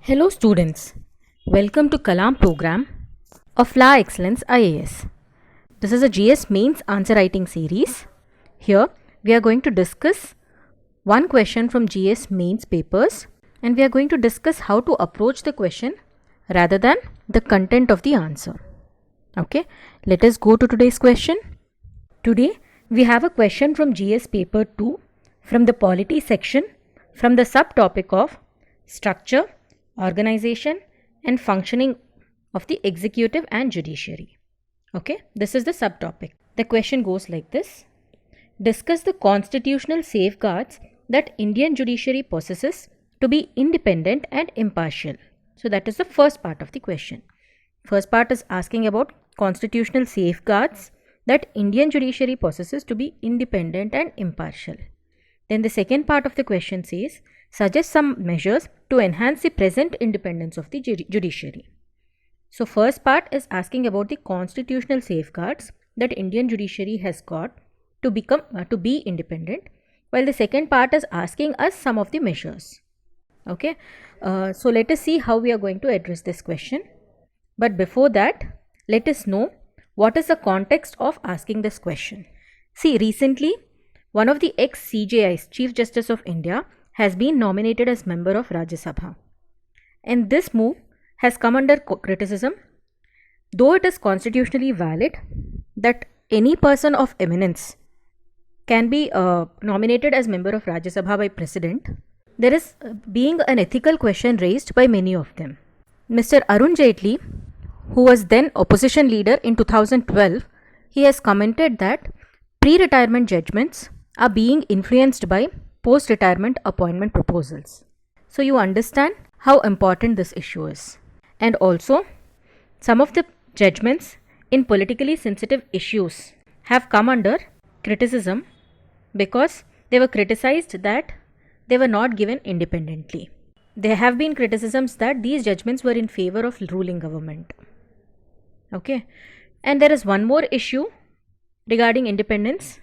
Hello students, welcome to Kalam program of La Excellence IAS. This is a GS Mains answer writing series. Here we are going to discuss one question from GS Mains papers and we are going to discuss how to approach the question rather than the content of the answer. Okay, let us go to today's question. Today we have a question from GS paper 2 from the polity section from the subtopic of structure, organization and functioning of the executive and judiciary. Okay, this is the subtopic. The question goes like this. Discuss the constitutional safeguards that Indian judiciary possesses to be independent and impartial. So that is the first part of the question. First part is asking about constitutional safeguards that Indian judiciary possesses to be independent and impartial. Then the second part of the question says, suggest some measures to enhance the present independence of the judiciary. So first part is asking about the constitutional safeguards that Indian judiciary has got to be independent, while the second part is asking us some of the measures. Okay, so let us see how we are going to address this question. But before that, let us know what is the context of asking this question. See, recently, one of the ex-CJIs, Chief Justice of India, has been nominated as member of Rajya Sabha. And this move has come under criticism, though it is constitutionally valid that any person of eminence can be nominated as member of Rajya Sabha by President. There is being an ethical question raised by many of them. Mr. Arun Jaitley, who was then opposition leader in 2012, he has commented that pre-retirement judgments are being influenced by post-retirement appointment proposals. So you understand how important this issue is. And also, some of the judgments in politically sensitive issues have come under criticism because they were criticized that they were not given independently. There have been criticisms that these judgments were in favor of ruling government. Okay. And there is one more issue regarding independence,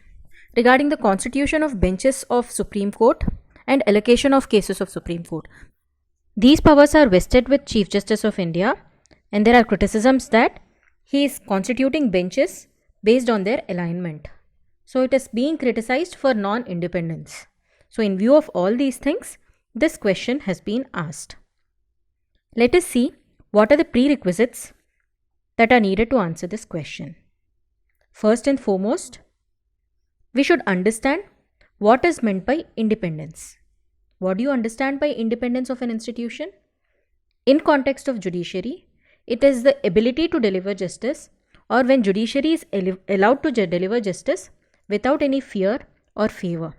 regarding the constitution of benches of Supreme Court and allocation of cases of Supreme Court. These powers are vested with Chief Justice of India, and there are criticisms that he is constituting benches based on their alignment. So it is being criticized for non-independence. So in view of all these things, this question has been asked. Let us see what are the prerequisites that are needed to answer this question. First and foremost, we should understand what is meant by independence. What do you understand by independence of an institution? In context of judiciary, it is the ability to deliver justice, or when judiciary is allowed to deliver justice without any fear or favor.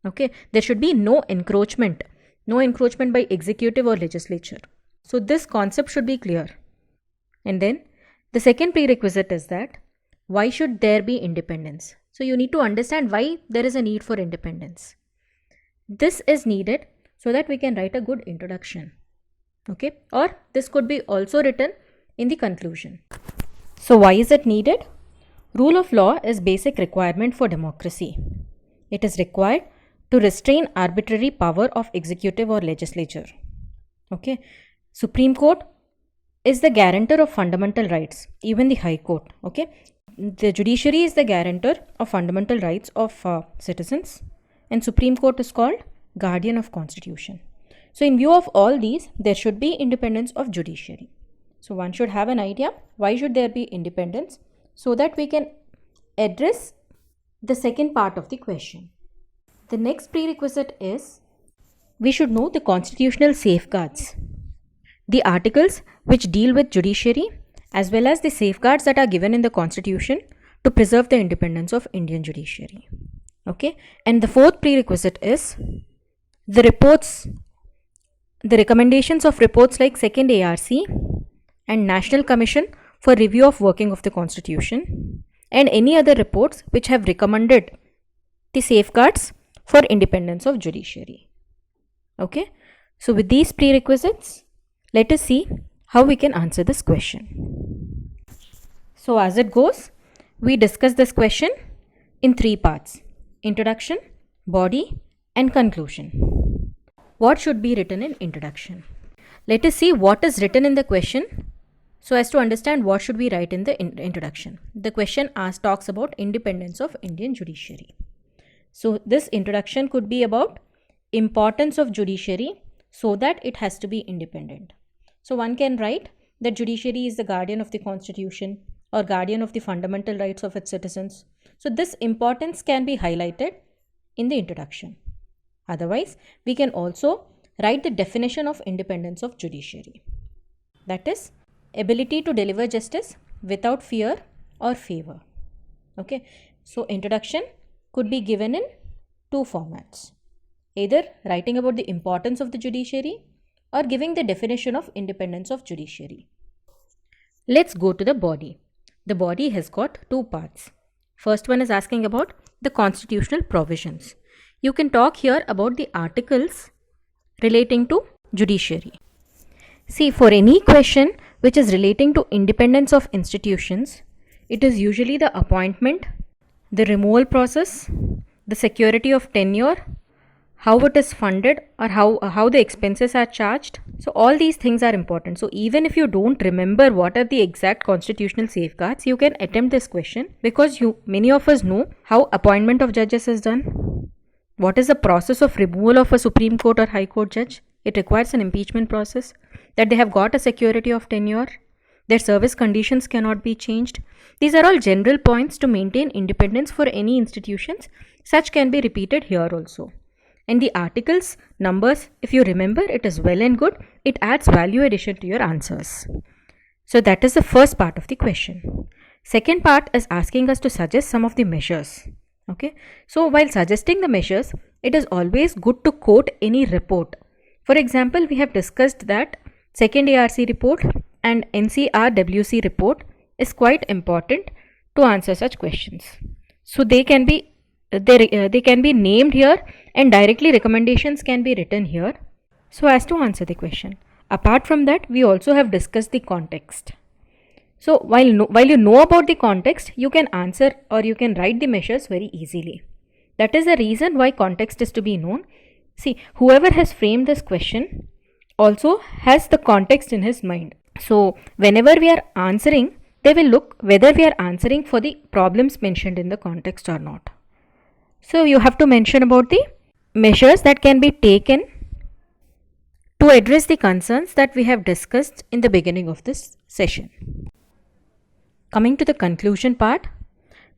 Okay, there should be no encroachment by executive or legislature. So this concept should be clear. And then the second prerequisite is that why should there be independence? So you need to understand why there is a need for independence. This is needed so that we can write a good introduction. Okay, or this could be also written in the conclusion. So why is it needed? Rule of law is basic requirement for democracy. It is required to restrain arbitrary power of executive or legislature. Okay, Supreme Court is the guarantor of fundamental rights, even the High Court. Okay, the judiciary is the guarantor of fundamental rights of citizens, and Supreme Court is called guardian of constitution. So in view of all these, there should be independence of judiciary. So one should have an idea why should there be independence, so that we can address the second part of the question. The next prerequisite is we should know the constitutional safeguards, the articles which deal with judiciary, as well as the safeguards that are given in the constitution to preserve the independence of Indian judiciary. Okay, and the fourth prerequisite is the reports, the recommendations of reports like Second ARC and National Commission for Review of Working of the Constitution, and any other reports which have recommended the safeguards for independence of judiciary. Okay, so with these prerequisites, let us see how we can answer this question. So as it goes, we discuss this question in three parts: introduction, body, and conclusion. What should be written in introduction? Let us see what is written in the question so as to understand what should we write in the introduction. The question talks about independence of Indian judiciary. So this introduction could be about importance of judiciary so that it has to be independent. So one can write that judiciary is the guardian of the constitution or guardian of the fundamental rights of its citizens. So this importance can be highlighted in the introduction. Otherwise, we can also write the definition of independence of judiciary. That is, ability to deliver justice without fear or favor. Okay, so introduction could be given in two formats. Either writing about the importance of the judiciary or giving the definition of independence of judiciary. Let's go to the body. The body has got two parts. First one is asking about the constitutional provisions. You can talk here about the articles relating to judiciary. See, for any question which is relating to independence of institutions, it is usually the appointment, the removal process, the security of tenure, how it is funded, or how the expenses are charged. So all these things are important. So even if you don't remember what are the exact constitutional safeguards, you can attempt this question because many of us know how appointment of judges is done. What is the process of removal of a Supreme Court or High Court judge? It requires an impeachment process, that they have got a security of tenure, their service conditions cannot be changed. These are all general points to maintain independence for any institutions. Such can be repeated here also. And the articles, numbers, if you remember, it is well and good. It adds value addition to your answers. So that is the first part of the question. Second part is asking us to suggest some of the measures. Okay. So while suggesting the measures, it is always good to quote any report. For example, we have discussed that second ARC report and NCRWC report is quite important to answer such questions. So they can be named here and directly recommendations can be written here so as to answer the question. Apart from that, we also have discussed the context. So while you know about the context, you can answer or you can write the measures very easily. That is the reason why context is to be known. See, whoever has framed this question also has the context in his mind. So whenever we are answering, they will look whether we are answering for the problems mentioned in the context or not. So you have to mention about the measures that can be taken to address the concerns that we have discussed in the beginning of this session. Coming to the conclusion part.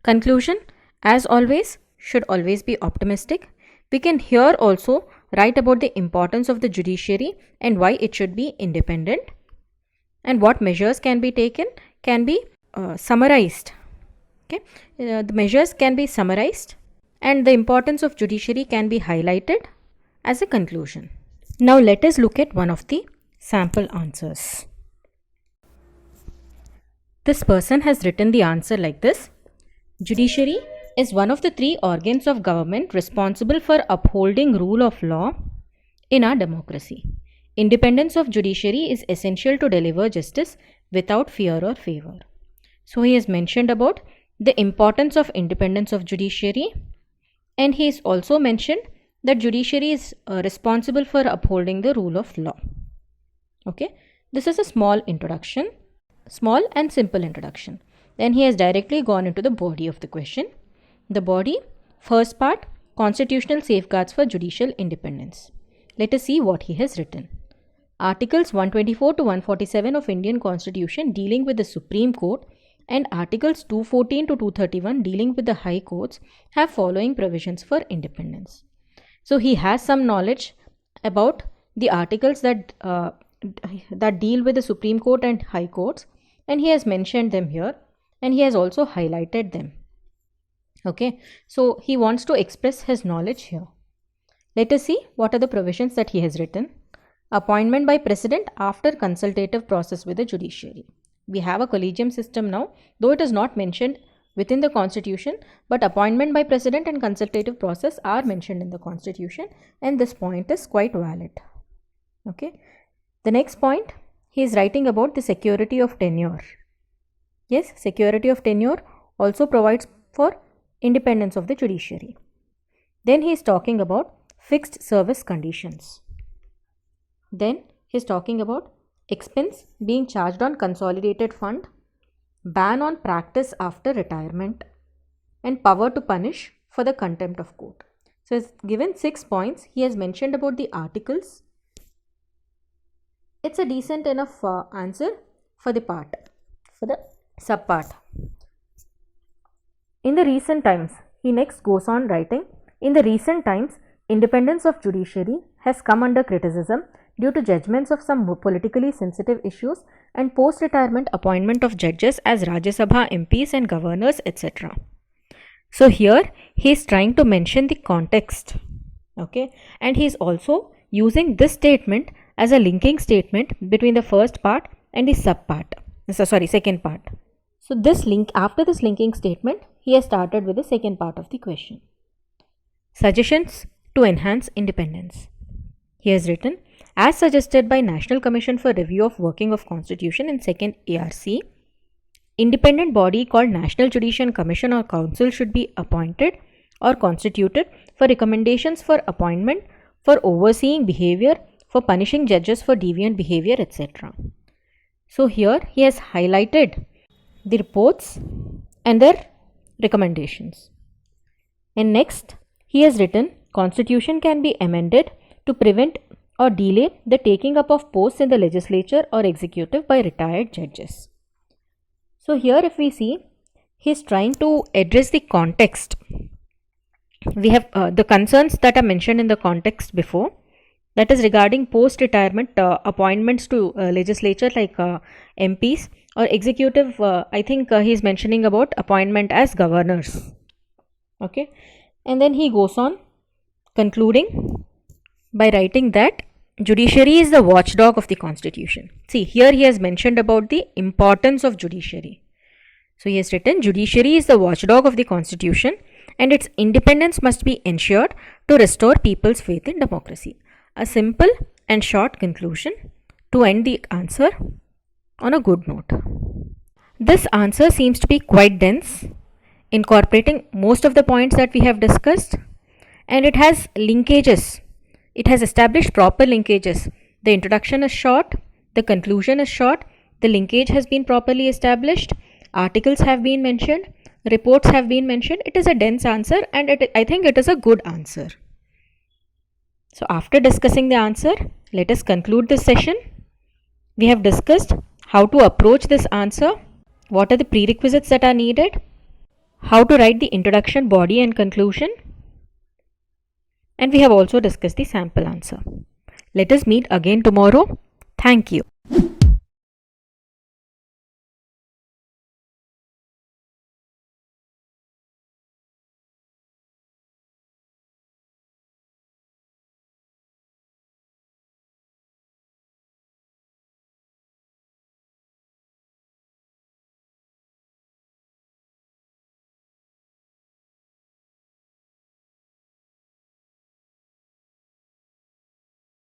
Conclusion, as always, should always be optimistic. We can here also write about the importance of the judiciary and why it should be independent, and what measures can be taken can be summarized. Okay, the measures can be summarized and the importance of judiciary can be highlighted as a conclusion. Now let us look at one of the sample answers. This person has written the answer like this. Judiciary is one of the three organs of government responsible for upholding rule of law in our democracy. Independence of judiciary is essential to deliver justice without fear or favor. So he has mentioned about the importance of independence of judiciary, and he has also mentioned that judiciary is responsible for upholding the rule of law. Okay, this is a small introduction, small and simple introduction. Then he has directly gone into the body of the question. The body, first part, constitutional safeguards for judicial independence. Let us see what he has written. Articles 124 to 147 of Indian Constitution dealing with the Supreme Court and Articles 214 to 231 dealing with the High Courts have following provisions for independence. So he has some knowledge about the articles that deal with the Supreme Court and High Courts, and he has mentioned them here and he has also highlighted them. Okay, so he wants to express his knowledge here. Let us see what are the provisions that he has written. Appointment by President after consultative process with the judiciary. We have a collegium system now, though it is not mentioned within the Constitution, but appointment by President and consultative process are mentioned in the Constitution, and this point is quite valid. Okay. The next point, he is writing about the security of tenure. Yes, security of tenure also provides for independence of the judiciary. Then he is talking about fixed service conditions. Then He's talking about expense being charged on consolidated fund, ban on practice after retirement, and power to punish for the contempt of court. So he's given 6 points. He has mentioned about the articles. It's a decent enough answer for the subpart. In the recent times, he next goes on writing, in the recent times, independence of judiciary has come under criticism due to judgments of some politically sensitive issues and post-retirement appointment of judges as Rajya Sabha MPs and governors, etc. So here he is trying to mention the context, okay, and he is also using this statement as a linking statement between the first part and the second part. So after this linking statement, he has started with the second part of the question. Suggestions to enhance independence. He has written, as suggested by National Commission for Review of Working of Constitution in 2nd ARC, independent body called National Judicial Commission or Council should be appointed or constituted for recommendations for appointment, for overseeing behavior, for punishing judges for deviant behavior, etc. So here he has highlighted the reports and their recommendations. And next, he has written, Constitution can be amended to prevent or delay the taking up of posts in the legislature or executive by retired judges. So here if we see, he is trying to address the context. We have the concerns that are mentioned in the context before, that is regarding post-retirement appointments to legislature like MPs or executive. I think he is mentioning about appointment as governors. Okay, and then he goes on concluding by writing that judiciary is the watchdog of the constitution. See, here he has mentioned about the importance of judiciary. So he has written, judiciary is the watchdog of the constitution and its independence must be ensured to restore people's faith in democracy. A simple and short conclusion to end the answer on a good note. This answer seems to be quite dense, incorporating most of the points that we have discussed, and it has linkages. It has established proper linkages. The introduction is short, the conclusion is short, the linkage has been properly established, articles have been mentioned, reports have been mentioned. It is a dense answer and I think it is a good answer. So after discussing the answer, let us conclude this session. We have discussed how to approach this answer, what are the prerequisites that are needed, how to write the introduction, body and conclusion, and we have also discussed the sample answer. Let us meet again tomorrow. Thank you.